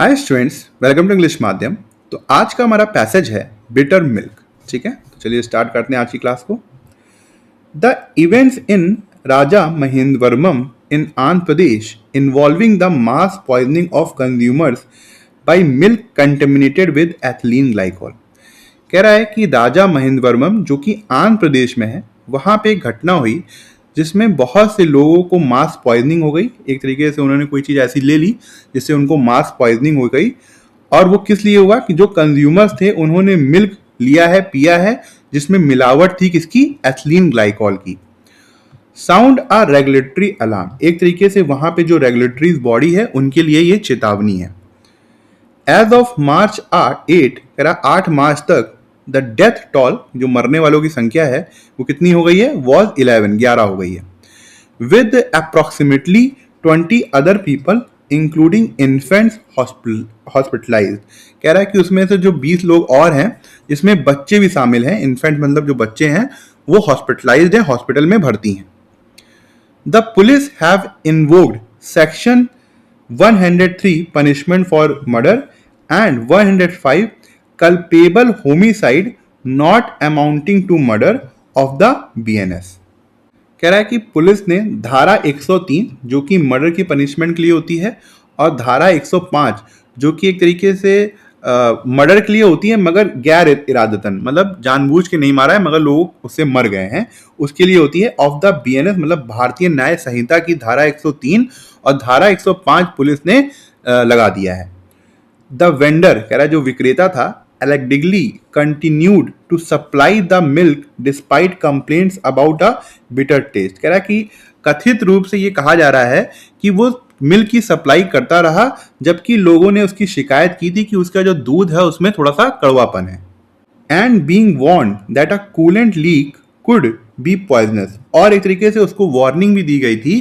Hi students, welcome to English Madhyam. तो आज का हमारा पैसेज है बिटर मिल्क। ठीक है, तो चलिए स्टार्ट करते हैं आज की क्लास को। The events in Rajamahendravaram in Andhra Pradesh involving the mass poisoning of consumers by milk contaminated with ethylene glycol. कह रहा है कि राजा महेंद्रवर्मम जो कि आंध्र प्रदेश में है, वहाँ पे एक घटना हुई जिसमें बहुत से लोगों को मास पॉइजनिंग हो गई। एक तरीके से उन्होंने कोई चीज़ ऐसी ले ली जिससे उनको मास पॉइजनिंग हो गई। और वो किस लिए हुआ कि जो कंज्यूमर्स थे उन्होंने मिल्क लिया है, पिया है, जिसमें मिलावट थी किसकी, एथिलीन ग्लाइकोल की। साउंड आ रेगुलेटरी अलार्म, एक तरीके से वहां पे जो रेगुलेटरी बॉडी है उनके लिए ये चेतावनी है। एज ऑफ मार्च 8 कह रहा 8 मार्च तक द डेथ टॉल, जो मरने वालों की संख्या है वो कितनी हो गई है, वॉज 11 हो गई है। With approximately 20 other people including infants hospitalised. कह रहा है कि उसमें से जो 20 लोग और हैं जिसमें बच्चे भी शामिल हैं, इन्फेंट मतलब जो बच्चे हैं वो हॉस्पिटलाइज्ड हैं, हॉस्पिटल में भर्ती हैं। The police have invoked section 103 punishment for murder and 105 culpable homicide not amounting to murder of the BNS। कह रहा है कि पुलिस ने धारा 103 जो कि मर्डर की पनिशमेंट के लिए होती है और धारा 105 जो कि एक तरीके से मर्डर के लिए होती है मगर गैर इरादतन, मतलब जानबूझ के नहीं मारा है मगर लोग उससे मर गए हैं, उसके लिए होती है ऑफ द BNS मतलब भारतीय न्याय संहिता की धारा 103 और धारा 105 पुलिस ने लगा दिया है। द वेंडर कह रहा है जो विक्रेता था allegedly continued to supply the milk despite complaints about a bitter taste। कह रहा है कि कथित रूप से ये कहा जा रहा है कि वो मिल्क की सप्लाई करता रहा जबकि लोगों ने उसकी शिकायत की थी कि उसका जो दूध है उसमें थोड़ा सा कड़वापन है। And being warned that a coolant leak could be poisonous, और एक तरीके से उसको वार्निंग भी दी गई थी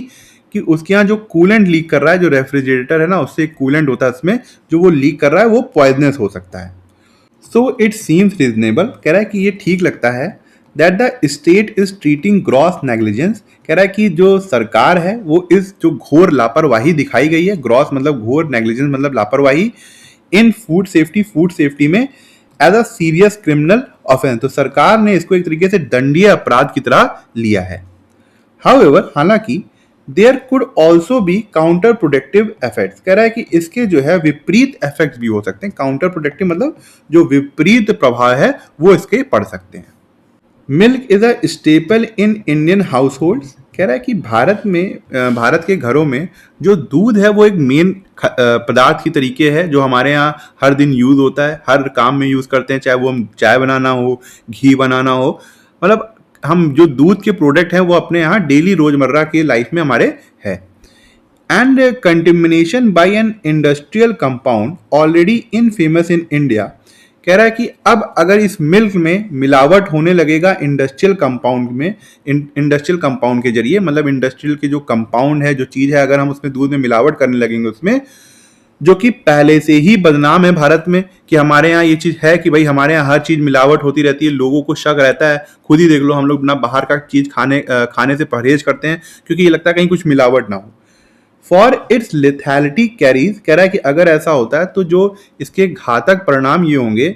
कि उसके यहाँ जो कूलेंट लीक कर रहा है, जो रेफ्रिजरेटर है ना उससे कूलेंट होता है उसमें, जो वो लीक कर रहा है वो पॉइजनस हो सकता है। सो इट सीम्स रीजनेबल, कह रहा है कि ये ठीक लगता है that the state is treating gross negligence. कह रहा है कि जो सरकार है वो इस जो घोर लापरवाही दिखाई गई है, ग्रॉस मतलब घोर, नेग्लिजेंस मतलब लापरवाही, इन फूड सेफ्टी में as a serious criminal offence. तो सरकार ने इसको एक तरीके से दंडनीय अपराध की तरह लिया है। हाउएवर, हालांकि there could also be counterproductive effects. कह रहा है कि इसके जो है विपरीत इफेक्ट्स भी हो सकते हैं। काउंटर प्रोडक्टिव मतलब जो विपरीत प्रभाव है वो इसके पड़ सकते हैं। Milk is a staple in Indian house holds. कह रहा है कि भारत के घरों में जो दूध है वो एक मेन पदार्थ की तरीके है जो हमारे यहाँ हर दिन यूज होता है, हर काम में यूज करते हैं, चाहे वो हम चाय बनाना हो, घी बनाना हो, मतलब हम जो दूध के प्रोडक्ट हैं वो अपने यहाँ डेली रोजमर्रा की लाइफ में हमारे है। And contamination by an industrial compound already infamous in India. कह रहा है कि अब अगर इस मिल्क में मिलावट होने लगेगा इंडस्ट्रियल कंपाउंड में, इंडस्ट्रियल कंपाउंड के जरिए, मतलब इंडस्ट्रियल के जो कंपाउंड है, जो चीज़ है, अगर हम उसमें दूध में मिलावट करने लगेंगे उसमें, जो कि पहले से ही बदनाम है भारत में कि हमारे यहाँ ये चीज़ है कि भाई हमारे यहाँ हर चीज़ मिलावट होती रहती है, लोगों को शक रहता है। खुद ही देख लो, हम लोग ना बाहर का चीज़ खाने से परहेज करते हैं क्योंकि ये लगता है कहीं कुछ मिलावट ना हो। फॉर इट्स लिथैलिटी कैरीज, कह रहा है कि अगर ऐसा होता है तो जो इसके घातक परिणाम ये होंगे,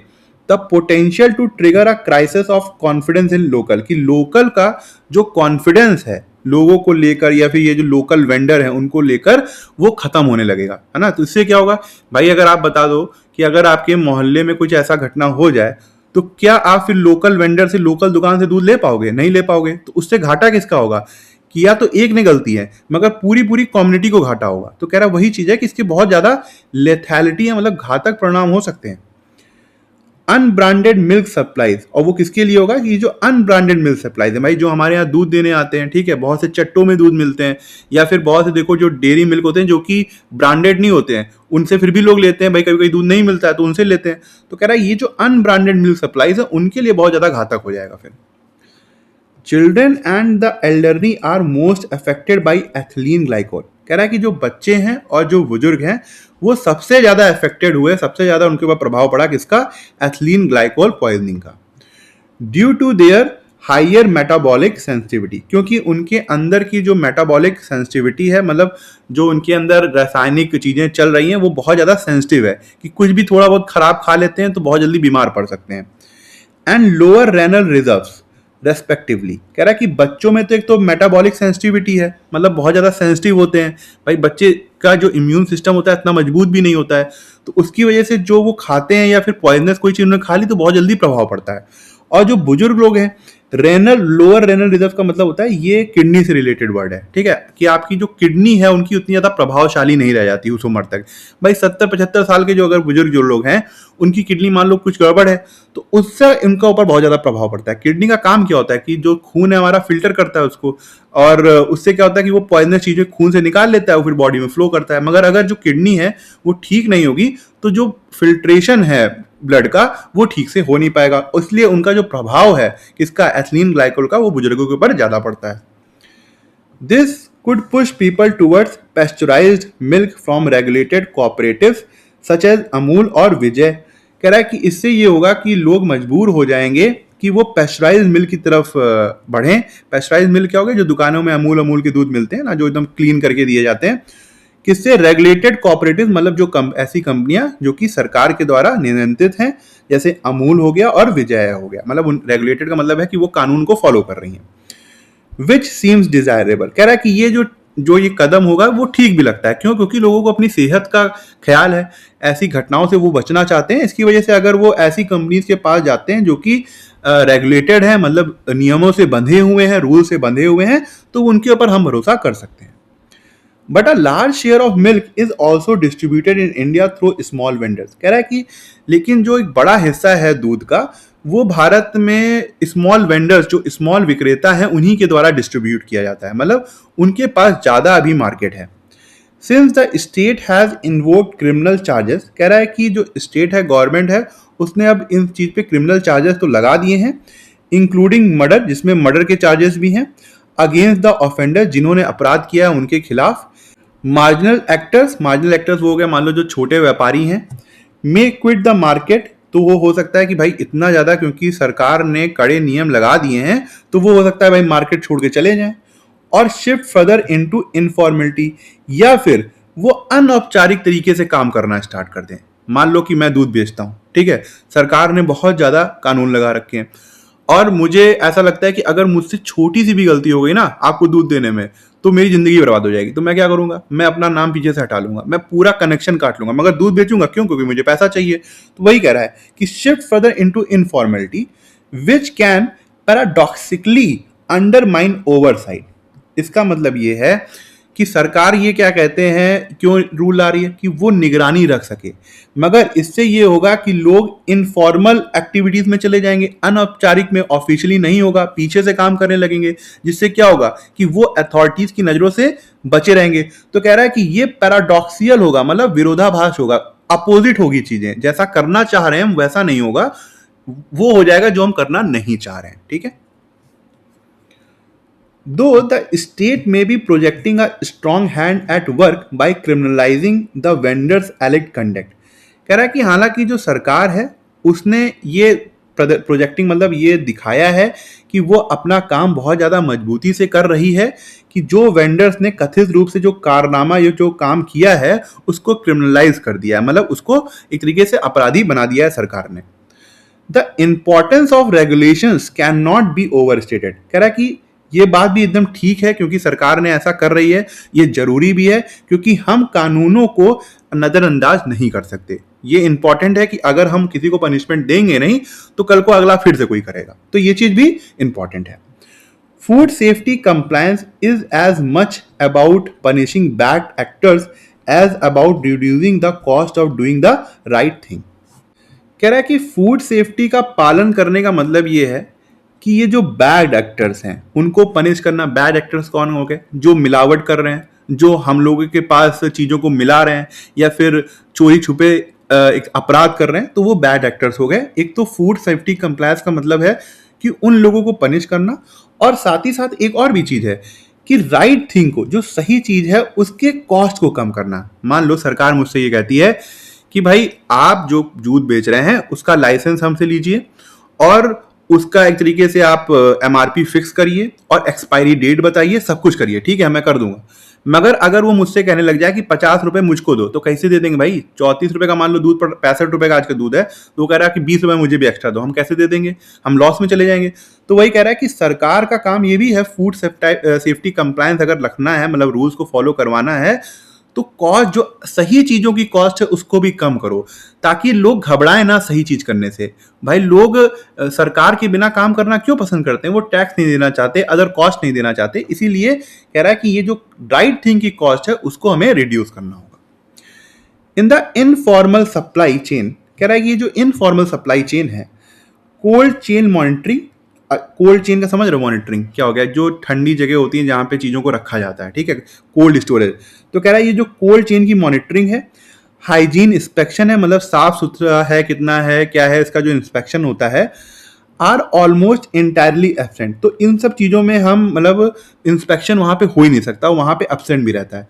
the potential to trigger a crisis of confidence in local, कि लोकल का जो कॉन्फिडेंस है लोगों को लेकर या फिर ये जो लोकल वेंडर है उनको लेकर वो खत्म होने लगेगा, है ना। तो इससे क्या होगा भाई, अगर आप बता दो कि अगर आपके मोहल्ले में कुछ ऐसा घटना हो जाए तो क्या आप फिर लोकल वेंडर से, लोकल दुकान से दूध ले पाओगे? नहीं ले पाओगे। तो उससे घाटा किसका होगा कि या तो एक ने गलती है मगर पूरी कम्युनिटी को घाटा होगा। तो कह रहा वही चीज है कि इसके बहुत ज्यादा लेथैलिटी है, मतलब घातक परिणाम हो सकते हैं। अनब्रांडेड मिल्क सप्लाईज, और वो किसके लिए होगा कि जो अनब्रांडेड मिल्क सप्लाईज है भाई, जो हमारे यहाँ दूध देने आते हैं, ठीक है, बहुत से चट्टों में दूध मिलते हैं, या फिर बहुत से देखो जो डेयरी मिल्क होते हैं जो कि ब्रांडेड नहीं होते हैं, उनसे फिर भी लोग लेते हैं भाई, कभी कभी दूध नहीं मिलता है तो उनसे लेते हैं। तो कह रहा है ये जो अनब्रांडेड मिल्क सप्लाईज है उनके लिए बहुत ज्यादा घातक हो जाएगा। फिर children and the elderly are most affected by ethylene glycol. कह रहा है कि जो बच्चे हैं और जो बुजुर्ग हैं वो सबसे ज्यादा अफेक्टेड हुए, सबसे ज्यादा उनके ऊपर प्रभाव पड़ा किसका, एथिलीन ग्लाइकोल पॉइजनिंग का। Due to their higher metabolic sensitivity, क्योंकि उनके अंदर की जो मेटाबॉलिक सेंसिटिविटी है, मतलब जो उनके अंदर रासायनिक चीज़ें चल रही हैं वो बहुत ज़्यादा सेंसिटिव है कि कुछ भी थोड़ा बहुत खराब खा लेते हैं तो बहुत जल्दी बीमार पड़ सकते हैं। And lower renal reserves respectively, कह रहा है कि बच्चों में तो एक तो मेटाबॉलिक सेंसिटिविटी है, मतलब बहुत ज़्यादा सेंसिटिव होते हैं। भाई बच्चे का जो इम्यून सिस्टम होता है इतना मजबूत भी नहीं होता है, तो उसकी वजह से जो वो खाते हैं या फिर पॉइजनस कोई चीज़ उन्होंने खा ली तो बहुत जल्दी प्रभाव पड़ता है। और जो बुजुर्ग लोग हैं, लोअर रेनल रिजर्व का मतलब होता है ये किडनी से रिलेटेड वर्ड है, ठीक है, कि आपकी जो किडनी है उनकी उतनी ज्यादा प्रभावशाली नहीं रह जाती उस उम्र तक। भाई 70-75 साल के जो अगर बुजुर्ग जो लोग हैं उनकी किडनी मान लो कुछ गड़बड़ है तो उससे इनका ऊपर बहुत ज्यादा प्रभाव पड़ता है। किडनी का काम क्या होता है कि जो खून है हमारा फिल्टर करता है उसको, और उससे क्या होता है कि वो पॉइजनस चीजें खून से निकाल लेता है, वो फिर बॉडी में फ्लो करता है। मगर अगर जो किडनी है वो ठीक नहीं होगी तो जो फिल्ट्रेशन है ब्लड का वो ठीक से हो नहीं पाएगा, इसलिए उनका जो प्रभाव है किसका, एथिलीन ग्लाइकोल का, वो बुजुर्गों के ऊपर ज्यादा पड़ता है। This could push people towards pasteurised milk from regulated cooperatives such as Amul और विजय। कह रहा है कि इससे ये होगा कि लोग मजबूर हो जाएंगे कि वो पेस्चराइज्ड मिल्क की तरफ बढ़ें। पेस्चराइज्ड मिल्क क्या होगा, जो दुकानों में अमूल के दूध मिलते हैं ना, जो एकदम क्लीन करके दिए जाते हैं। किससे, रेगुलेटेड कोऑपरेटिव, मतलब जो ऐसी कंपनियां जो कि सरकार के द्वारा नियंत्रित हैं, जैसे अमूल हो गया और विजय हो गया। मतलब रेगुलेटेड का मतलब है कि वो कानून को फॉलो कर रही हैं। विच सीम्स डिजायरेबल, कह रहा है कि ये जो ये कदम होगा वो ठीक भी लगता है। क्यों, क्योंकि लोगों को अपनी सेहत का ख्याल है, ऐसी घटनाओं से वो बचना चाहते हैं। इसकी वजह से अगर वो ऐसी कंपनीज के पास जाते हैं जो कि रेगुलेटेड है, मतलब नियमों से बंधे हुए हैं, रूल से बंधे हुए हैं, तो उनके ऊपर हम भरोसा कर सकते हैं। But a large share of milk is also distributed in India through small vendors. कह रहा है कि लेकिन जो एक बड़ा हिस्सा है दूध का वो भारत में स्मॉल वेंडर्स, जो स्मॉल विक्रेता हैं, उन्हीं के द्वारा डिस्ट्रीब्यूट किया जाता है, मतलब उनके पास ज़्यादा अभी मार्केट है। Since the state has invoked criminal charges, कह रहा है कि जो स्टेट है, गवर्नमेंट है, उसने अब इन चीज़ पे क्रिमिनल चार्जेस तो लगा दिए हैं, इंक्लूडिंग मर्डर, जिसमें मर्डर के चार्जेस भी हैं, अगेंस्ट द ऑफेंडर, जिन्होंने अपराध किया है उनके खिलाफ। मार्जिनल एक्टर्स वो हो गया, मान लो जो छोटे व्यापारी हैं। मे क्विट द मार्केट, तो वो हो सकता है कि भाई इतना ज़्यादा क्योंकि सरकार ने कड़े नियम लगा दिए हैं तो वो हो सकता है भाई मार्केट छोड़ के चले जाएं। और शिफ्ट फर्दर इनटू इनफॉर्मेलिटी, या फिर वो अनौपचारिक तरीके से काम करना स्टार्ट कर दें। मान लो कि मैं दूध बेचता हूँ, ठीक है, सरकार ने बहुत ज़्यादा कानून लगा रखे हैं और मुझे ऐसा लगता है कि अगर मुझसे छोटी सी भी गलती हो गई ना आपको दूध देने में तो मेरी जिंदगी बर्बाद हो जाएगी। तो मैं क्या करूंगा, मैं अपना नाम पीछे से हटा लूंगा, मैं पूरा कनेक्शन काट लूंगा, मगर दूध बेचूंगा। क्यों, क्योंकि मुझे पैसा चाहिए। तो वही कह रहा है कि shift further into informality which can paradoxically undermine oversight. इसका मतलब ये है कि सरकार ये क्या कहते हैं, क्यों रूल ला रही है कि वो निगरानी रख सके, मगर इससे ये होगा कि लोग इनफॉर्मल एक्टिविटीज में चले जाएंगे, अनौपचारिक में, ऑफिशियली नहीं होगा, पीछे से काम करने लगेंगे, जिससे क्या होगा कि वो अथॉरिटीज की नजरों से बचे रहेंगे। तो कह रहा है कि ये पैराडॉक्सियल होगा, मतलब विरोधाभास होगा, अपोजिट होगी चीजें, जैसा करना चाह रहे हैं हम वैसा नहीं होगा, वो हो जाएगा जो हम करना नहीं चाह रहे हैं। ठीक है, though the state may be projecting a strong hand at work by criminalizing the vendors' alleged conduct। कह रहा है कि हालांकि जो सरकार है उसने ये प्रोजेक्टिंग मतलब ये दिखाया है कि वो अपना काम बहुत ज़्यादा मजबूती से कर रही है कि जो वेंडर्स ने कथित रूप से जो कारनामा, ये जो काम किया है उसको क्रिमिनलाइज कर दिया है, मतलब उसको एक तरीके से अपराधी बना दिया है सरकार ने। The importance of regulations can not be over stated. कह रहा है कि ये बात भी एकदम ठीक है क्योंकि सरकार ने ऐसा कर रही है, ये जरूरी भी है क्योंकि हम कानूनों को नजरअंदाज नहीं कर सकते। ये इंपॉर्टेंट है कि अगर हम किसी को पनिशमेंट देंगे नहीं तो कल को अगला फिर से कोई करेगा, तो ये चीज भी इंपॉर्टेंट है। Food safety compliance is as much about punishing bad actors as about reducing the cost of doing the right thing. कह रहा है कि फूड सेफ्टी का पालन करने का मतलब ये है कि ये जो बैड एक्टर्स हैं उनको पनिश करना। बैड एक्टर्स कौन हो गए, जो मिलावट कर रहे हैं, जो हम लोगों के पास चीज़ों को मिला रहे हैं या फिर चोरी छुपे एक अपराध कर रहे हैं, तो वो बैड एक्टर्स हो गए। एक तो फूड सेफ्टी कंप्लायंस का मतलब है कि उन लोगों को पनिश करना, और साथ ही साथ एक और भी चीज़ है कि राइट थिंग को, जो सही चीज़ है उसके कॉस्ट को कम करना। मान लो सरकार मुझसे ये कहती है कि भाई आप जो दूध बेच रहे हैं उसका लाइसेंस हमसे लीजिए और उसका एक तरीके से आप MRP फिक्स करिए और एक्सपायरी डेट बताइए, सब कुछ करिए, ठीक है, मैं कर दूंगा। मगर अगर वो मुझसे कहने लग जाए कि 50 रुपए मुझको दो, तो कैसे दे देंगे भाई? 34 रुपए का मान लो दूध, 65 रुपए का आज का दूध है, तो वो कह रहा है कि 20 रुपए मुझे भी एक्स्ट्रा दो, हम कैसे दे देंगे? हम लॉस में चले जाएंगे। तो वही कह रहा है कि सरकार का काम ये भी है, फूड सेफ्टी कंप्लायंस अगर रखना है, मतलब रूल्स को फॉलो करवाना है, तो कॉस्ट, जो सही चीजों की कॉस्ट है उसको भी कम करो, ताकि लोग घबराएं ना सही चीज करने से। भाई लोग सरकार के बिना काम करना क्यों पसंद करते हैं? वो टैक्स नहीं देना चाहते, अदर कॉस्ट नहीं देना चाहते, इसीलिए कह रहा है कि ये जो राइट थिंग की कॉस्ट है उसको हमें रिड्यूस करना होगा। In the informal supply chain, कह रहा है कि ये जो इनफॉर्मल सप्लाई चेन है, cold chain monitoring, cold chain का समझ रहे हो? मॉनिटरिंग क्या हो गया? जो ठंडी जगह होती है जहां पे चीजों को रखा जाता है, ठीक है, कोल्ड स्टोरेज। तो कह रहा है ये जो कोल्ड चेन की मॉनिटरिंग है, हाइजीन इंस्पेक्शन है, मतलब साफ सुथरा है, कितना है, क्या है, इसका जो इंस्पेक्शन होता है, आर ऑलमोस्ट इंटायरली एब्सेंट। तो इन सब चीजों में हम, मतलब इंस्पेक्शन वहां पे हो ही नहीं सकता, वहां पे एब्सेंट भी रहता है।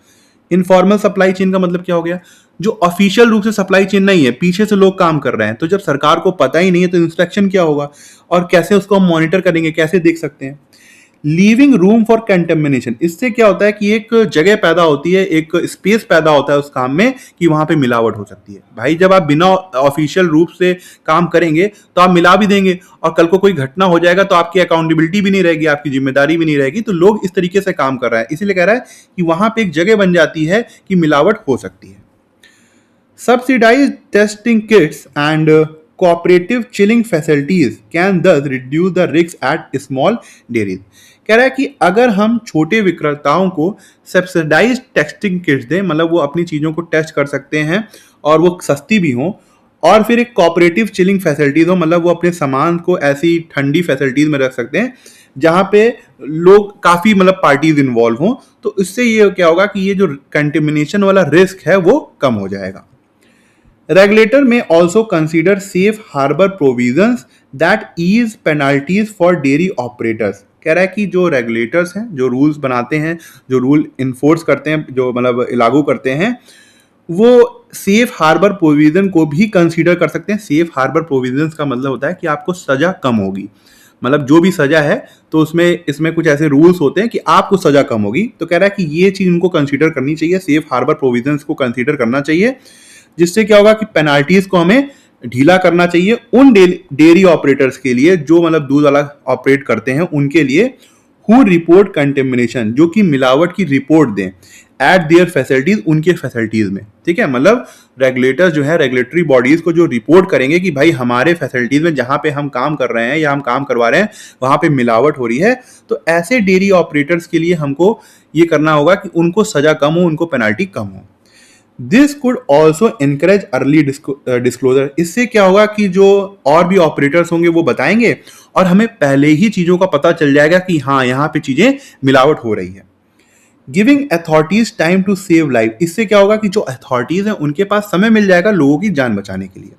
इनफॉर्मल सप्लाई चेन का मतलब क्या हो गया? जो ऑफिशियल रूप से सप्लाई चेन नहीं है, पीछे से लोग काम कर रहे हैं, तो जब सरकार को पता ही नहीं है तो इंस्पेक्शन क्या होगा और कैसे उसको हम मॉनिटर करेंगे, कैसे देख सकते हैं? लीविंग रूम फॉर कंटेमिनेशन, इससे क्या होता है कि एक जगह पैदा होती है, एक स्पेस पैदा होता है उस काम में कि वहां पे मिलावट हो सकती है। भाई जब आप बिना ऑफिशियल रूप से काम करेंगे तो आप मिला भी देंगे, और कल को कोई घटना हो जाएगा तो आपकी अकाउंटेबिलिटी भी नहीं रहेगी, आपकी जिम्मेदारी भी नहीं रहेगी। तो लोग इस तरीके से काम कर रहे हैं, इसीलिए कह रहा है कि वहां पे एक जगह बन जाती है कि मिलावट हो सकती है। Subsidized testing kits and cooperative chilling facilities can thus reduce the risk at small dairies. कह रहा है कि अगर हम छोटे विक्रेताओं को सब्सिडाइज टेस्टिंग किट्स दें, मतलब वो अपनी चीज़ों को टेस्ट कर सकते हैं और वो सस्ती भी हों, और फिर एक कोऑपरेटिव चिलिंग फैसिलिटीज हो, मतलब वो अपने सामान को ऐसी ठंडी फैसिलिटीज में रख सकते हैं जहाँ पे लोग काफ़ी, मतलब पार्टीज इन्वॉल्व हों, तो इससे ये क्या होगा कि ये जो कंटेमिनेशन वाला रिस्क है वो कम हो जाएगा। Regulator may also consider safe harbor provisions that ease penalties for dairy operators. कह रहा है कि जो रेगुलेटर्स हैं, जो रूल्स बनाते हैं, जो रूल इन्फोर्स करते हैं, जो मतलब लागू करते हैं, वो सेफ हार्बर प्रोविजन को भी कंसीडर कर सकते हैं। सेफ हार्बर प्रोविजन का मतलब होता है कि आपको सजा कम होगी, मतलब जो भी सजा है तो उसमें इसमें कुछ ऐसे रूल्स होते हैं कि आपको सजा कम होगी। तो कह रहा है कि ये चीज उनको कंसीडर करनी चाहिए, सेफ हार्बर प्रोविजन को कंसीडर करना चाहिए, जिससे क्या होगा कि पेनाल्टीज को हमें ढीला करना चाहिए उन डेयरी ऑपरेटर्स के लिए, जो मतलब दूध वाला ऑपरेट करते हैं उनके लिए, हु रिपोर्ट कंटेमिनेशन, जो कि मिलावट की रिपोर्ट दें एट देयर फैसिलिटीज, उनके फैसिलिटीज में, ठीक है। मतलब रेगुलेटर्स जो है, रेगुलेटरी बॉडीज को जो रिपोर्ट करेंगे कि भाई हमारे फैसिलिटीज में जहां पे हम काम कर रहे हैं या हम काम करवा रहे हैं वहां पे मिलावट हो रही है, तो ऐसे डेयरी ऑपरेटर्स के लिए हमको ये करना होगा कि उनको सजा कम हो, उनको पेनाल्टी कम हो। This could also encourage early disclosure, इससे क्या होगा कि जो और भी ऑपरेटर्स होंगे वो बताएंगे और हमें पहले ही चीजों का पता चल जाएगा कि हाँ यहाँ पे चीजें मिलावट हो रही है। Giving authorities time to save life, इससे क्या होगा कि जो अथॉरिटीज हैं उनके पास समय मिल जाएगा लोगों की जान बचाने के लिए।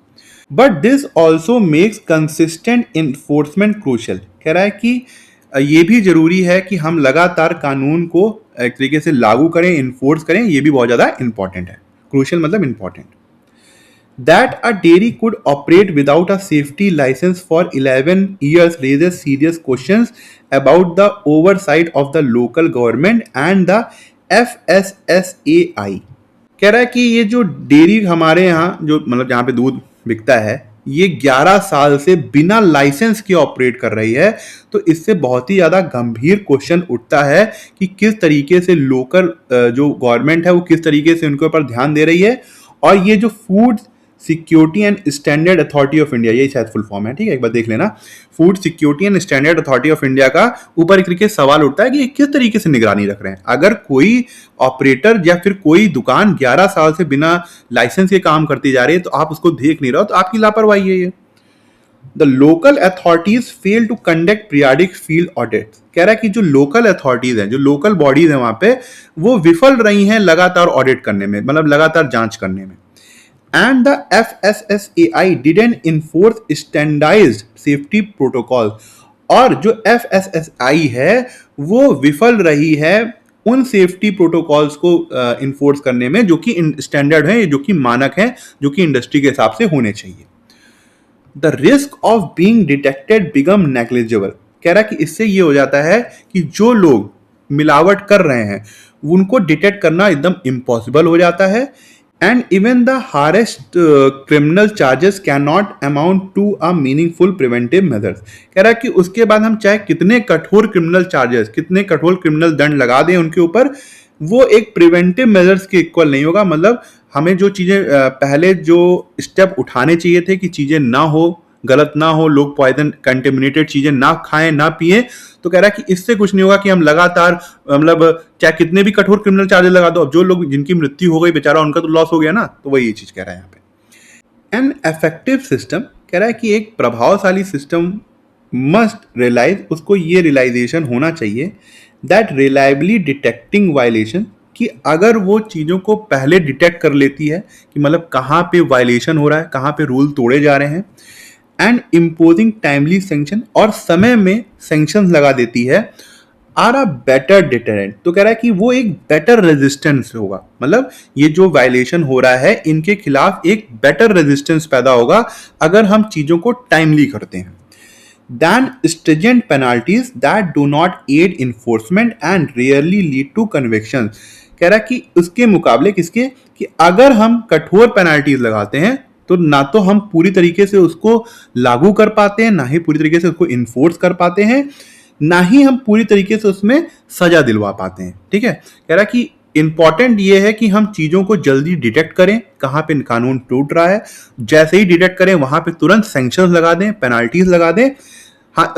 But this also makes consistent enforcement crucial, कह रहा है कि ये भी जरूरी है कि हम लगातार कानून को एक तरीके से लागू करें, इन्फोर्स करें, ये भी बहुत ज्यादा इंपॉर्टेंट है। क्रूशियल मतलब important. That a dairy could operate without a safety license for 11 years raises serious questions about the oversight of the local government and the FSSAI. कह रहा है कि ये जो डेयरी हमारे यहाँ, जो मतलब जहाँ पे दूध बिकता है, ये 11 साल से बिना लाइसेंस के ऑपरेट कर रही है। तो इससे बहुत ही ज़्यादा गंभीर क्वेश्चन उठता है कि किस तरीके से लोकल जो गवर्नमेंट है वो किस तरीके से उनके ऊपर ध्यान दे रही है। और ये जो food security and standard authority of India, यही शायद फुल फॉर्म है, ठीक है, एक बार देख लेना। Food security and standard authority of India का ऊपर एक तरीके से सवाल उठता है कि किस तरीके से निगरानी रख रहे हैं। अगर कोई ऑपरेटर या फिर कोई दुकान 11 साल से बिना लाइसेंस के काम करती जा रही है तो आप उसको देख नहीं रहे हो, तो आपकी लापरवाही है ये। The local authorities fail to conduct periodic field audit, कह रहा है कि जो लोकल अथॉरिटीज हैं, जो लोकल बॉडीज हैं वहां पे, वो विफल रही हैं लगातार ऑडिट करने में, मतलब लगातार जांच करने में। And the FSSAI didn't enforce standardized safety protocols, और जो FSSAI है वो विफल रही है उन सेफ्टी प्रोटोकॉल्स को इन्फोर्स करने में, जो कि स्टैंडर्ड है, जो कि मानक है, जो कि इंडस्ट्री के हिसाब से होने चाहिए। The risk of being detected become negligible. कह रहा है कि इससे ये हो जाता है कि जो लोग मिलावट कर रहे हैं उनको डिटेक्ट करना एकदम इम्पॉसिबल हो जाता है। And even the harshest criminal charges can not amount to a meaningful preventive measures. कह रहा है कि उसके बाद हम चाहे कितने कठोर क्रिमिनल चार्जेस, कितने कठोर क्रिमिनल दंड लगा दें उनके ऊपर, वो एक प्रिवेंटिव मेजर्स के इक्वल नहीं होगा। मतलब हमें जो चीजें पहले जो स्टेप उठाने चाहिए थे कि चीजें ना हो, गलत ना हो, लोग पॉइजन कंटेमिनेटेड चीजें ना खाएं ना पिए, तो कह रहा है कि इससे कुछ नहीं होगा कि हम लगातार मतलब चाहे कितने भी कठोर क्रिमिनल चार्जेस लगा दो, अब जो लोग जिनकी मृत्यु हो गई बेचारा उनका तो लॉस हो गया ना। तो वही ये चीज कह रहा है यहाँ पे। एन इफेक्टिव सिस्टम, कह रहा है कि एक प्रभावशाली सिस्टम मस्ट रियलाइज, उसको ये रियलाइजेशन होना चाहिए दैट रिलायबली डिटेक्टिंग वायलेशन, कि अगर वो चीज़ों को पहले डिटेक्ट कर लेती है कि मतलब कहाँ पे वायलेशन हो रहा है, कहाँ पे रूल तोड़े जा रहे हैं, एंड इम्पोजिंग टाइमली सैंक्शन, और समय में सैंक्शन लगा देती है, आर अ बेटर डिटरेंट। तो कह रहा है कि वो एक बेटर रेजिस्टेंस होगा, मतलब ये जो वायलेशन हो रहा है इनके खिलाफ एक बेटर रेजिस्टेंस पैदा होगा अगर हम चीज़ों को टाइमली करते हैं, than stringent penalties that do not aid enforcement and rarely lead to convictions। कह रहा है कि उसके मुकाबले किसके, कि अगर हम कठोर पेनाल्टीज लगाते हैं तो ना तो हम पूरी तरीके से उसको लागू कर पाते हैं, ना ही पूरी तरीके से उसको इन्फोर्स कर पाते हैं, ना ही हम पूरी तरीके से उसमें सजा दिलवा पाते हैं। ठीक है, कह रहा है कि इंपॉर्टेंट ये है कि हम चीज़ों को जल्दी डिटेक्ट करें, कहाँ पे कानून टूट रहा है, जैसे ही डिटेक्ट करें वहां पे तुरंत सैंक्शंस लगा दें, पेनाल्टीज लगा दें। हाँ,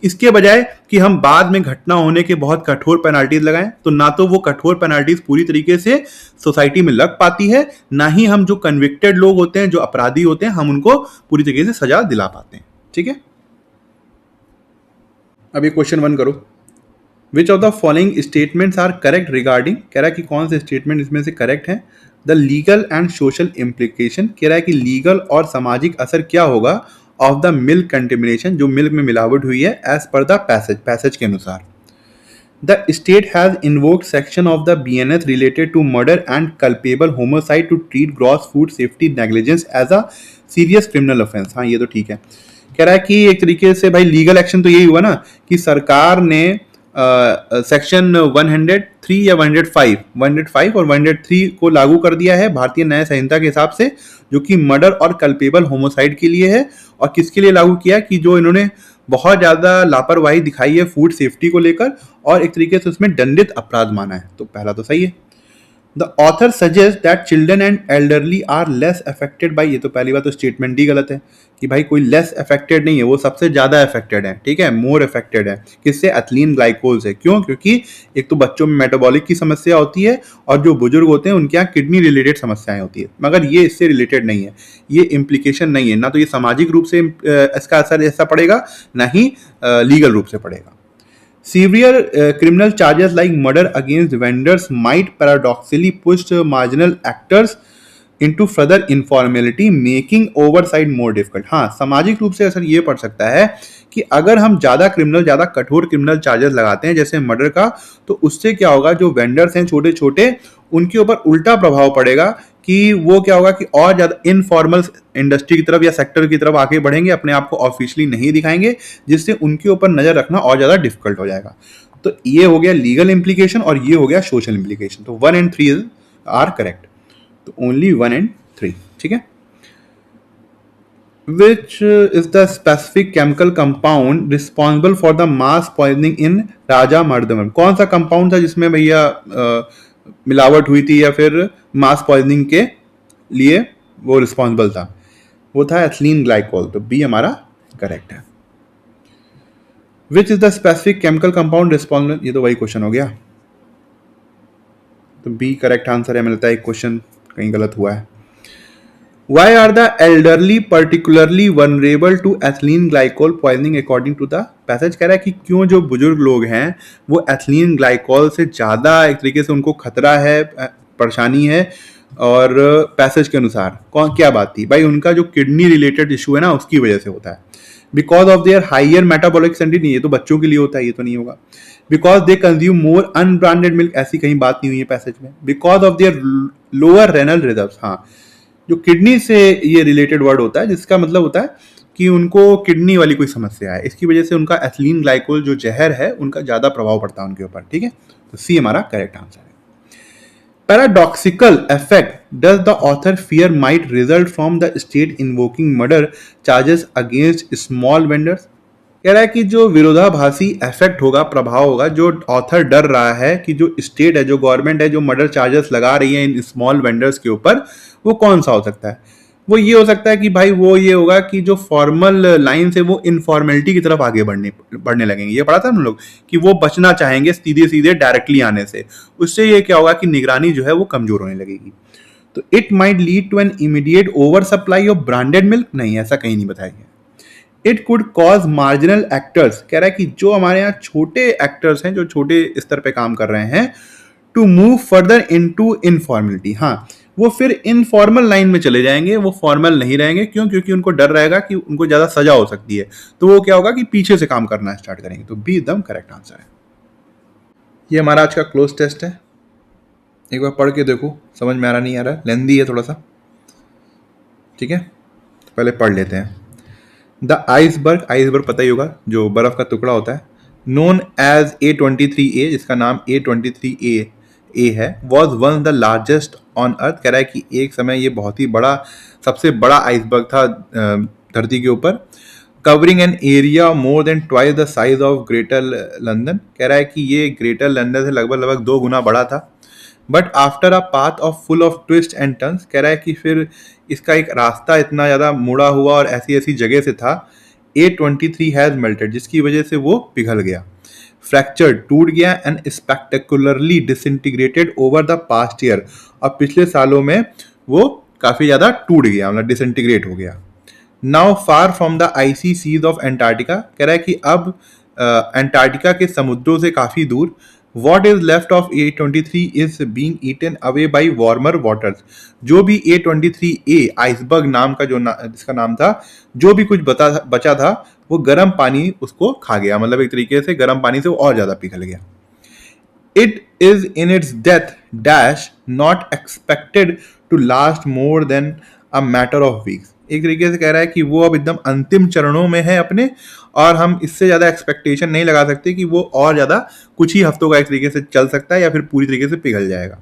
इसके बजाय कि हम बाद में घटना होने के बहुत कठोर पेनाल्टीज लगाएं, तो ना तो वो कठोर पेनाल्टीज पूरी तरीके से सोसाइटी में लग पाती है, ना ही हम जो कन्विक्टेड लोग होते हैं, जो अपराधी होते हैं, हम उनको पूरी तरीके से सजा दिला पाते हैं। ठीक है, अब ये क्वेश्चन 1 करो। Which of the following statements are correct regarding, कह रहा है कि कौन से स्टेटमेंट इसमें से करेक्ट है। The legal and social implication, कह रहा है कि लीगल और सामाजिक असर क्या होगा ऑफ द मिल्क कंटेमिनेशन, जो मिल्क में मिलावट हुई है, एज पर द पैसेज के अनुसार। The state has invoked section of the BNS related to murder and culpable homicide to treat gross food safety negligence as a serious criminal offence. हाँ, ये तो ठीक है। कह रहा है कि एक तरीके से भाई लीगल एक्शन तो यही हुआ ना कि सरकार ने सेक्शन 103 या 105 और 103 को लागू कर दिया है भारतीय न्याय संहिता के हिसाब से, जो कि मर्डर और कल्पेबल होमोसाइड के लिए है। और किसके लिए लागू किया, कि जो इन्होंने बहुत ज़्यादा लापरवाही दिखाई है फूड सेफ्टी को लेकर और एक तरीके से उसमें दंडित अपराध माना है। तो पहला तो सही है। The author suggest that children and elderly are less affected by, ये तो पहली बात तो स्टेटमेंट ही गलत है कि भाई कोई लेस अफेक्टेड नहीं है, वो सबसे ज़्यादा अफेक्टेड है। ठीक है, मोर अफेक्टेड है। किससे, एथिलीन ग्लाइकोल से। क्यों, क्योंकि एक तो बच्चों में मेटाबॉलिक की समस्या होती है और जो बुजुर्ग होते हैं उनके यहाँ किडनी रिलेटेड समस्याएं होती है, मगर ये इससे रिलेटेड नहीं है, ये इम्प्लीकेशन नहीं है। ना तो ये सामाजिक रूप से इसका असर ऐसा पड़ेगा, ना ही लीगल रूप से पड़ेगा। Severe criminal charges like murder against vendors might paradoxically push marginal actors into further informality, making oversight more difficult। हाँ, सामाजिक रूप से असर ये पड़ सकता है कि अगर हम ज़्यादा कठोर क्रिमिनल चार्जेस लगाते हैं जैसे मर्डर का, तो उससे क्या होगा, जो वेंडर्स हैं छोटे छोटे, उनके ऊपर उल्टा प्रभाव पड़ेगा कि वो क्या होगा कि और ज़्यादा इनफॉर्मल इंडस्ट्री की तरफ या सेक्टर की तरफ आगे बढ़ेंगे, अपने आप को ऑफिशियली नहीं दिखाएंगे, जिससे उनके ऊपर नज़र रखना और ज़्यादा डिफिकल्ट हो जाएगा। तो ये हो गया लीगल इम्प्लीकेशन और ये हो गया सोशल इम्प्लीकेशन। तो 1 and 3 आर करेक्ट, तो ओनली 1 and 3। ठीक है, which is the specific chemical compound responsible for the mass poisoning in राजा मर्दमन। कौन सा कंपाउंड था जिसमें भैया मिलावट हुई थी या फिर मास पॉइजनिंग के लिए वो रिस्पॉन्सिबल था, वो था एथिलीन ग्लाइकोल। तो बी हमारा करेक्ट है। Which is the specific chemical compound responsible, ये तो वही क्वेश्चन हो गया, तो बी करेक्ट आंसर है। मिलता है एक क्वेश्चन कहीं गलत हुआ है। Why are the elderly particularly vulnerable to ethylene glycol poisoning according to the passage। कह रहा है कि क्यों जो बुजुर्ग लोग हैं वो एथिलीन ग्लाइकोल से ज़्यादा एक तरीके से उनको खतरा है, परेशानी है। और पैसेज के अनुसार कौन क्या बात थी भाई, उनका जो किडनी रिलेटेड इशू है ना उसकी वजह से होता है। Because of their higher metabolic syndrome, ये तो बच्चों के लिए होता है, ये तो नहीं होगा। Because they consume more unbranded milk, ऐसी कहीं बात नहीं हुई है पैसेज में। Because of their lower renal reserve, हाँ, जो किडनी से ये रिलेटेड वर्ड होता है, जिसका मतलब होता है कि उनको किडनी वाली कोई समस्या है, इसकी वजह से उनका एथिलीन ग्लाइकोल जो जहर है उनका ज़्यादा प्रभाव पड़ता है उनके ऊपर, ठीक है। तो सी हमारा करेक्ट आंसर है। Paradoxical effect does the author fear might result from the state invoking murder charges against small vendors? कह रहा है कि जो विरोधाभासी इफेक्ट होगा, प्रभाव होगा, जो ऑथर डर रहा है कि जो स्टेट है, जो गवर्नमेंट है, जो मर्डर चार्जेस लगा रही है इन स्मॉल वेंडर्स के ऊपर, वो कौन सा हो सकता है। वो ये हो सकता है कि भाई वो ये होगा कि जो फॉर्मल लाइन से वो इनफॉर्मेलिटी की तरफ आगे बढ़ने लगेंगे। ये पढ़ा था हम लोग कि वो बचना चाहेंगे सीधे सीधे डायरेक्टली आने से। उससे ये क्या होगा कि निगरानी जो है वो कमजोर होने लगेगी। तो it might lead to an immediate oversupply of branded milk, नहीं, ऐसा कहीं नहीं बताया गया। It could cause marginal actors, कह रहा है कि जो हमारे यहाँ छोटे एक्टर्स हैं, जो छोटे स्तर पे काम कर रहे हैं, टू मूव फर्दर इनटू इनफॉर्मेलिटी, हाँ, वो फिर इनफॉर्मल लाइन में चले जाएंगे, वो फॉर्मल नहीं रहेंगे। क्यों? क्योंकि उनको डर रहेगा कि उनको ज्यादा सजा हो सकती है, तो वो क्या होगा कि पीछे से काम करना स्टार्ट करेंगे। तो बी एकदम करेक्ट आंसर है। ये हमारा आज का क्लोज टेस्ट है, एक बार पढ़ के देखो, समझ में आ रहा नहीं आ रहा, लेंदी है थोड़ा सा, ठीक है। तो पहले पढ़ लेते हैं। द आइसबर्ग, आइसबर्ग पता ही होगा, जो बर्फ का टुकड़ा होता है, नोन एज A23A, जिसका नाम A23A है, was one the largest on earth. कह रहा है कि एक समय ये बहुत ही बड़ा, सबसे बड़ा आइसबर्ग था धरती के ऊपर। Covering an area more than twice the size of greater London. कह रहा है कि ये ग्रेटर लंदन से लगभग 2 गुना बड़ा था। But after a path of full of twist and turns, कह रहा है कि फिर इसका एक रास्ता इतना ज़्यादा मुड़ा हुआ और ऐसी ऐसी जगह से था, A23 हैज़ मेल्टेड, जिसकी वजह से वो पिघल गया। फ्रैक्चर, टूट गया, and spectacularly disintegrated over the past year, और पिछले सालों में वो काफ़ी ज़्यादा टूट गया, मतलब डिसइंटीग्रेट हो गया। Now far from the icy seas of Antarctica, कह रहा है कि अब एंटार्क्टिका के समुद्रों से काफ़ी दूर, what is left of A23 is being eaten away by warmer waters. जो भी A23A आइसबर्ग नाम का जिसका नाम था, जो भी कुछ बचा था वो गर्म पानी उसको खा गया, मतलब एक तरीके से गर्म पानी से वो और ज्यादा पिघल गया। It is in its death dash not expected to last more than a matter of weeks. एक तरीके से कह रहा है कि वो अब एकदम अंतिम चरणों में है अपने, और हम इससे ज़्यादा एक्सपेक्टेशन नहीं लगा सकते कि वो और ज़्यादा कुछ ही हफ्तों का एक तरीके से चल सकता है या फिर पूरी तरीके से पिघल जाएगा।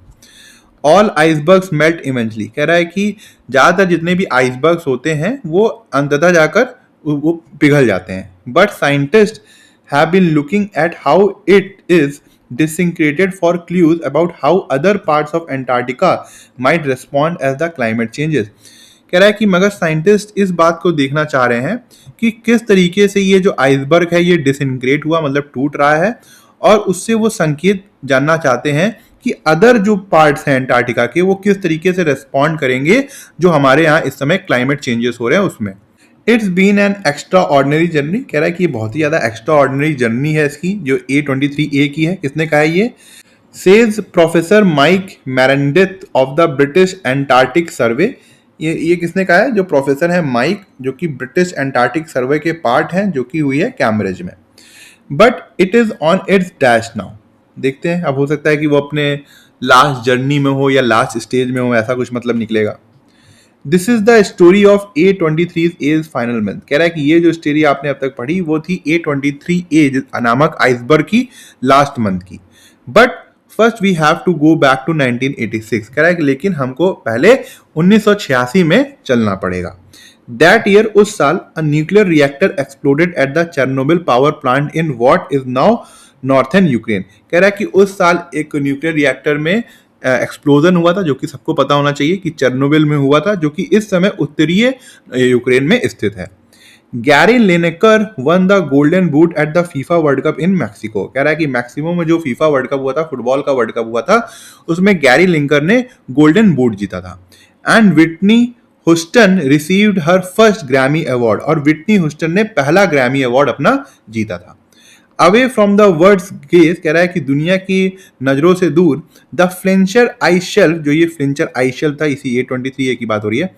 ऑल आइसबर्ग्स मेल्ट इवेंचुअली, कह रहा है कि ज़्यादातर जितने भी आइसबर्ग्स होते हैं वो अंततः जाकर वो पिघल जाते हैं। But scientists have been looking at how it is disintegrated for clues about how other parts of Antarctica might respond as the climate changes। कह रहा है कि मगर साइंटिस्ट इस बात को देखना चाह रहे हैं कि किस तरीके से ये जो आइसबर्ग है ये डिसइंटीग्रेट हुआ, मतलब टूट रहा है, और उससे वो संकेत जानना चाहते हैं कि अदर जो पार्ट्स हैं अंटार्कटिका के वो किस तरीके से रेस्पॉन्ड करेंगे जो हमारे यहाँ इस समय क्लाइमेट चेंजेस हो रहे हैं उसमें। It's been an extraordinary journey, कह रहा है कि बहुत ही ज़्यादा एक्स्ट्रा ऑर्डिनरी जर्नी है इसकी, जो A23A की है। किसने कहा है ये? Says professor Mike Meredith of the British Antarctic survey. ये किसने कहा है? जो प्रोफेसर है माइक, जो कि ब्रिटिश एंटार्क्टिक सर्वे के पार्ट हैं, जो कि हुई है कैम्ब्रिज में। But it is on it's dash now. देखते हैं, अब हो सकता है कि वो अपने लास्ट जर्नी में हो या लास्ट स्टेज में हो, ऐसा कुछ मतलब निकलेगा। This is the story of A23 as final month. कह रहा है कि ये जो स्टोरी आपने अब तक पढ़ी वो थी A23A नामक आइसबर्ग की लास्ट मंथ की। But first we have to go back to 1986। कह रहा है कि लेकिन हमको पहले 1986 में चलना पड़ेगा। दैट ईयर, उस साल, a nuclear reactor exploded at the Chernobyl power plant in what is now northern Ukraine. कह रहा है कि उस साल एक न्यूक्लियर रिएक्टर में एक्सप्लोजन हुआ था, जो कि सबको पता होना चाहिए कि चेर्नोबिल में हुआ था, जो कि इस समय उत्तरीय यूक्रेन में स्थित है। Gary Lineker one the golden boot at the FIFA world cup in Mexico. कह रहा है कि मैक्सिको में जो फीफा वर्ल्ड कप हुआ था, फुटबॉल का वर्ल्ड कप हुआ था, उसमें गैरी लिनेकर ने गोल्डन बूट जीता था। And Whitney Houston received her first Grammy award, और विटनी हुस्टन ने पहला ग्रैमी अवार्ड अपना जीता था। Away from the words gauge, कह रहा है कि दुनिया की नजरों से दूर, द फ्लेंचर आइस शेल्फ, जो ये फ्लेंचर आइस शेल्फ था, इसी A23A की बात हो रही है,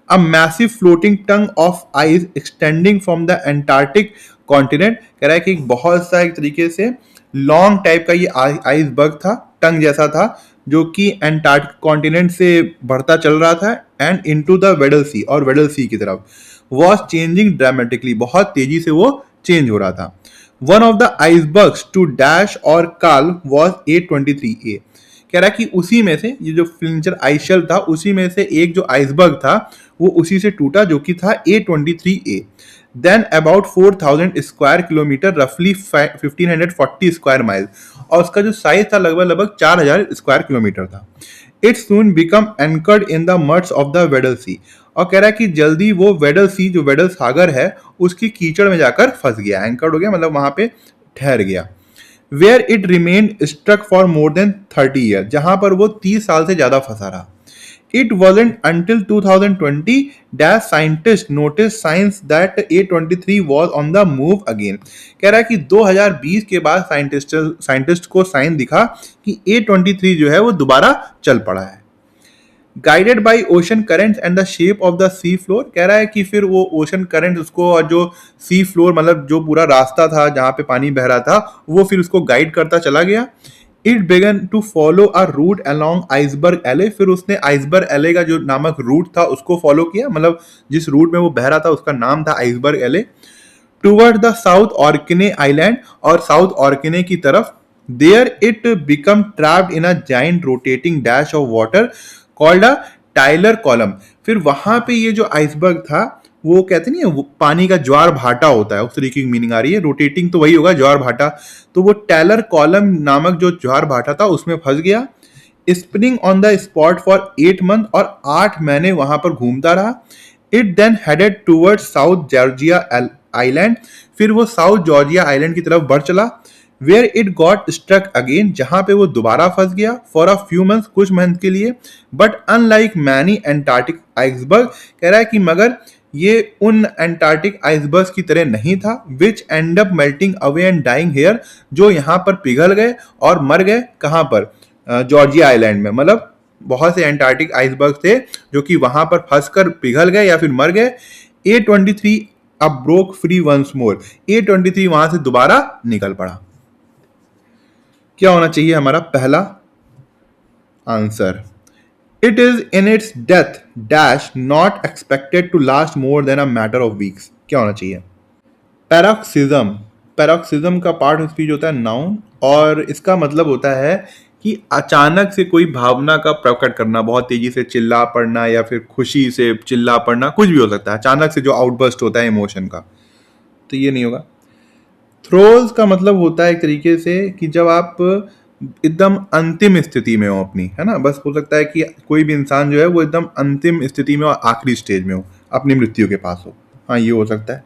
a massive floating tongue of ice extending from the Antarctic continent. कह रहा है कि एक बहुत सा एक तरीके से लॉन्ग टाइप का ये आइसबर्ग था, टंग जैसा था, जो कि एंटार्क्टिक कॉन्टिनेंट से बढ़ता चल रहा था and into the Weddell sea, और वेडल सी की तरफ, वॉज चेंजिंग ड्रामेटिकली, बहुत तेजी से वो चेंज हो रहा था. One of the icebergs to dash और काल वॉज A23A. कह रहा है कि उसी में से, ये जो फ्लिंचर आइसशेल था उसी में से एक जो आइसबर्ग था वो उसी से टूटा, जो कि था A23A. Then about 4000 square kilometre, रफली 1540 स्क्वायर माइल, और उसका जो साइज था लगभग लगभग 4000 स्क्वायर किलोमीटर था. It soon become anchored in the muds of the Weddell sea. और कह रहा है कि जल्दी वो वेडल सी, जो वेडल सागर है, उसकी कीचड़ में जाकर फंस गया, एंकर्ड हो गया, मतलब वहां पे ठहर गया. Where it remained stuck for more than 30 year, जहां पर वो 30 साल से ज्यादा फंसा रहा. It wasn't until 2020 that scientists noticed signs that A23 was on the move again. कह रहा है कि 2020 के बाद साइंटिस्ट को साइन दिखा कि A23 जो है वो दोबारा चल पड़ा है. Guided by ocean currents and the shape of the sea floor. कह रहा है कि फिर वो ओशन करेंट उसको, और जो सी फ्लोर मतलब जो पूरा रास्ता था जहां पे पानी बह रहा था, वो फिर उसको गाइड करता चला गया. It began to follow a route along iceberg alley. फिर उसने आइसबर्ग एले का जो नामक रूट था उसको फॉलो किया, मतलब जिस रूट में वो बह रहा था उसका नाम था iceberg alley. Toward the South Orkney island, और साउथ ऑर्किने की तरफ. There it become trapped in a giant rotating dash of water called a Taylor column. फिर वहां पे ये जो आइसबर्ग था, वो कहते नहीं है, वो पानी का ज्वार भाटा होता है, उस तरीके की मीनिंग आ रही है. रोटेटिंग तो वही होगा, ज्वार भाटा. तो वो टाइलर कॉलम नामक जो ज्वार भाटा था उसमें फंस गया. Spinning on the spot for 8 month, और 8 महीने वहां पर घूमता रहा. It then headed toward South Georgia island. फिर वो साउथ जॉर्जिया आइलैंड की तरफ बढ़ चला. Where it got stuck again, जहां पे वो दोबारा फंस गया फॉर अ फ्यू मंथ्स, कुछ मंथ के लिए. But unlike many Antarctic iceberg, कह रहा है कि मगर ये उन एंटार्क्टिक आइसबर्ग्स की तरह नहीं था, which end up melting away and dying here, जो यहाँ पर पिघल गए और मर गए. कहाँ पर? जॉर्जिया आइलैंड में. मतलब बहुत से एंटार्क्टिक आइसबर्ग थे जो कि वहां पर फंसकर पिघल गए या फिर मर गए. A23 अब broke free once more. A23 वहां से दोबारा निकल पड़ा. क्या होना चाहिए हमारा पहला answer? It is in its death dash not expected to last more than a matter of weeks. क्या होना चाहिए? पैरोक्सिज्म. पैरोक्सिज्म का पार्ट ऑफ स्पीच होता है नाउन, और इसका मतलब होता है कि अचानक से कोई भावना का प्रकट करना, बहुत तेजी से चिल्ला पड़ना या फिर खुशी से चिल्ला पड़ना, कुछ भी हो सकता है. अचानक से जो आउटबर्स्ट होता है इमोशन का, तो ये नहीं होगा. थ्रोज का मतलब होता है एक तरीके से कि जब आप एकदम अंतिम स्थिति में हो अपनी, है ना, बस हो सकता है कि कोई भी इंसान जो है वो एकदम अंतिम स्थिति में और आखिरी स्टेज में हो, अपनी मृत्यु के पास हो. हाँ, ये हो सकता है.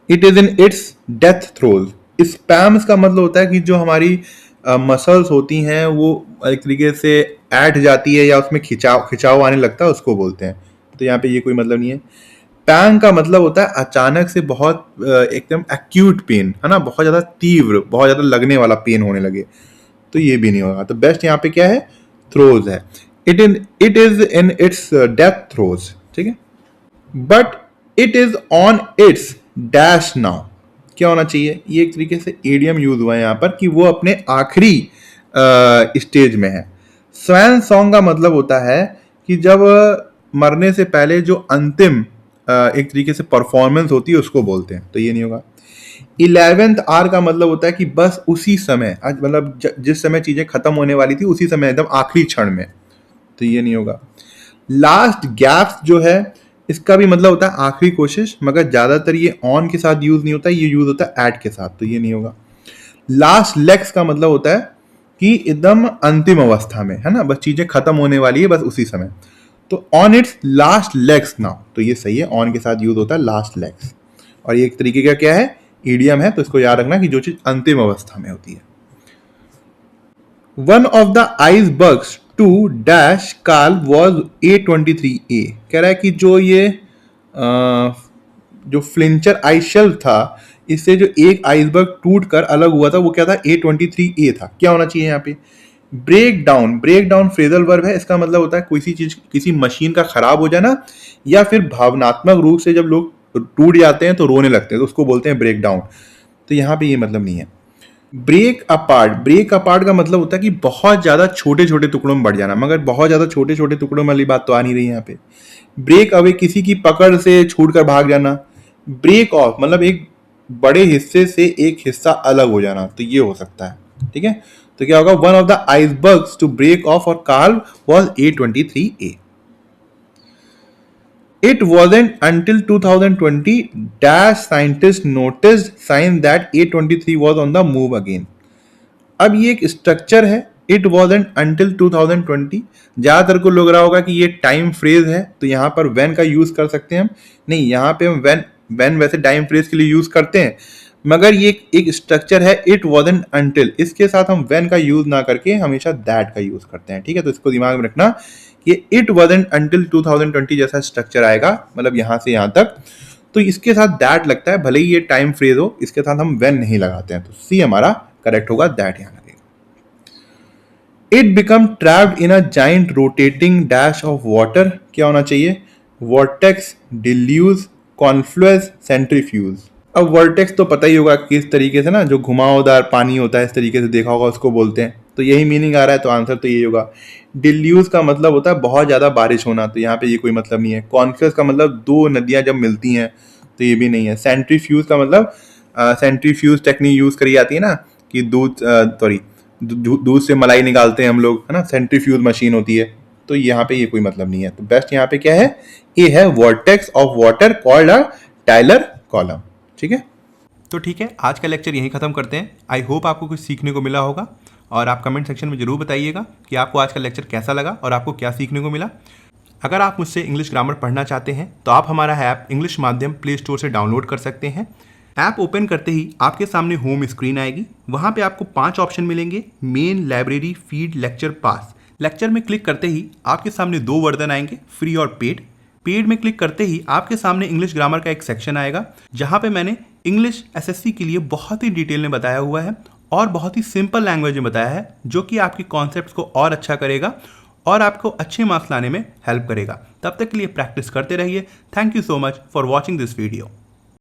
It is in its death throws. Spams का मतलब होता है कि जो हमारी मसल्स होती हैं वो एक तरीके से ऐठ जाती है या उसमें खिंचाव खिंचाव आने लगता है, उसको बोलते हैं. तो यहाँ पे ये कोई मतलब नहीं है. पैंग का मतलब होता है अचानक से बहुत एकदम एक्यूट पेन, है ना, बहुत ज्यादा तीव्र, बहुत ज्यादा लगने वाला पेन होने लगे. तो ये भी नहीं होगा. तो बेस्ट यहाँ पे क्या है? थ्रोज है. It is in its death throws. ठीक है. But it is on it's dash now. क्या होना चाहिए? ये एक तरीके से एडियम यूज हुआ है यहाँ पर कि वो अपने आखिरी स्टेज में है. स्वैन सॉन्ग का मतलब होता है कि जब मरने से पहले जो अंतिम एक तरीके से परफॉर्मेंस होती है उसको बोलते हैं. तो ये नहीं होगा. 11th आवर का मतलब होता है कि बस उसी समय, मतलब जिस समय चीजें खत्म होने वाली थी उसी समय, एकदम आखिरी क्षण में. तो ये नहीं होगा. लास्ट गैप्स जो है इसका भी मतलब होता है आखिरी कोशिश, मगर ज्यादातर ये ऑन के साथ यूज नहीं होता, ये यूज होता है एट के साथ. तो ये नहीं होगा. लास्ट लेग्स का मतलब होता है कि एकदम अंतिम अवस्था में, है ना, बस चीजें खत्म होने वाली है बस उसी समय. तो on it's last legs now. तो ये सही है, ऑन के साथ यूज होता है लास्ट लेग्स. और ये एक तरीके का क्या है? ईडियम है. तो इसको याद रखना कि जो चीज अंतिम अवस्था में होती है. One of the icebergs to dash calve was A23A. कह रहा है कि जो ये जो फ्लिंचर आइसशेल था, इससे जो एक आइसबर्ग टूट कर अलग हुआ था वो क्या था? A23A था. क्या होना चाहिए यहाँ पे? Break down. Break down phrasal verb है. इसका मतलब होता है कोई सी चीज, किसी मशीन का खराब हो जाना, या फिर भावनात्मक रूप से जब लोग टूट जाते हैं तो रोने लगते हैं, तो उसको बोलते हैं ब्रेक डाउन. तो यहाँ पे ये मतलब नहीं है. ब्रेक अपार्ट का मतलब होता है कि बहुत ज़्यादा छोटे छोटे टुकड़ों में बढ़ जाना, मगर बहुत ज़्यादा छोटे छोटे टुकड़ों वाली बात तो आ नहीं रही यहाँ पे। ब्रेक अवे किसी की पकड़ से छूटकर भाग जाना। ब्रेक ऑफ मतलब एक बड़े हिस्से से एक हिस्सा अलग हो जाना, तो ये हो सकता है। ठीक है, तो क्या होगा, one of the icebergs to break off और calve was A23A। It wasn't until 2020 dash scientists noticed sign that A23 was on the move again। अब ये एक स्ट्रक्चर है, इट वॉजेंट अंटिल 2020। ज़्यादातर को लग रहा होगा कि ये टाइम फ्रेज है, तो यहाँ पर व्हेन का यूज़ कर सकते हैं हम। नहीं, यहाँ पे हम व्हेन वैसे टाइम फ्रेज के लिए यूज़ करते हैं, मगर ये एक स्ट्रक्चर है इट वॉजेंट अंटिल, इसके साथ हम व्हेन का यूज़ ना करके हमेशा दैट का यूज़ करते हैं। ठीक है, तो इसको दिमाग में रखना, ये इट वॉजेंट अंटिल 2020 जैसा स्ट्रक्चर आएगा, मतलब यहाँ से यहाँ तक, तो इसके साथ दैट लगता है, भले ही ये टाइम फ्रेज हो, इसके साथ हम व्हेन नहीं लगाते हैं, तो सी हमारा करेक्ट होगा, दैट यहाँ लगेगा। It become trapped in a giant rotating dash of water, क्या होना चाहिए, वर्टेक्स, डिल्यूज, कॉन्फ्लुएंस, सेंट्रीफ्यूज। अब वर्टेक्स तो पता ही होगा किस तरीके से ना, जो घुमावदार पानी होता है इस तरीके से देखा होगा, उसको बोलते हैं, तो यही मीनिंग आ रहा है, तो आंसर तो यही होगा। डिल्यूज का मतलब होता है बहुत ज़्यादा बारिश होना, तो यहाँ पे ये कोई मतलब नहीं है। कॉन्फ्लुएंस का मतलब दो नदियाँ जब मिलती हैं, तो ये भी नहीं है। सेंट्रीफ्यूज का मतलब सेंट्रीफ्यूज टेक्निक यूज़ करी जाती है ना, कि दूध से मलाई निकालते हैं हम लोग, है ना, सेंट्रीफ्यूज मशीन होती है, तो यहाँ पे ये कोई मतलब नहीं है। तो बेस्ट यहाँ पे क्या है, ये है vertex of water called a Tyler column. ठीक है, तो ठीक है, आज का लेक्चर यहीं ख़त्म करते हैं। आई होप आपको कुछ सीखने को मिला होगा, और आप कमेंट सेक्शन में ज़रूर बताइएगा कि आपको आज का लेक्चर कैसा लगा और आपको क्या सीखने को मिला। अगर आप मुझसे इंग्लिश ग्रामर पढ़ना चाहते हैं तो आप हमारा ऐप इंग्लिश माध्यम प्ले स्टोर से डाउनलोड कर सकते हैं। ऐप ओपन करते ही आपके सामने होम स्क्रीन आएगी, वहाँ पे आपको 5 ऑप्शन मिलेंगे, मेन, लाइब्रेरी, फीड, लेक्चर, पास। लेक्चर में क्लिक करते ही आपके सामने 2 वर्जन आएंगे, फ्री और पेड। पेड में क्लिक करते ही आपके सामने इंग्लिश ग्रामर का एक सेक्शन आएगा, जहाँ पे मैंने इंग्लिश एसएससी के लिए बहुत ही डिटेल में बताया हुआ है और बहुत ही सिंपल लैंग्वेज में बताया है, जो कि आपके कॉन्सेप्ट्स को और अच्छा करेगा और आपको अच्छे मार्क्स लाने में हेल्प करेगा। तब तक के लिए प्रैक्टिस करते रहिए। Thank you so much for watching this video.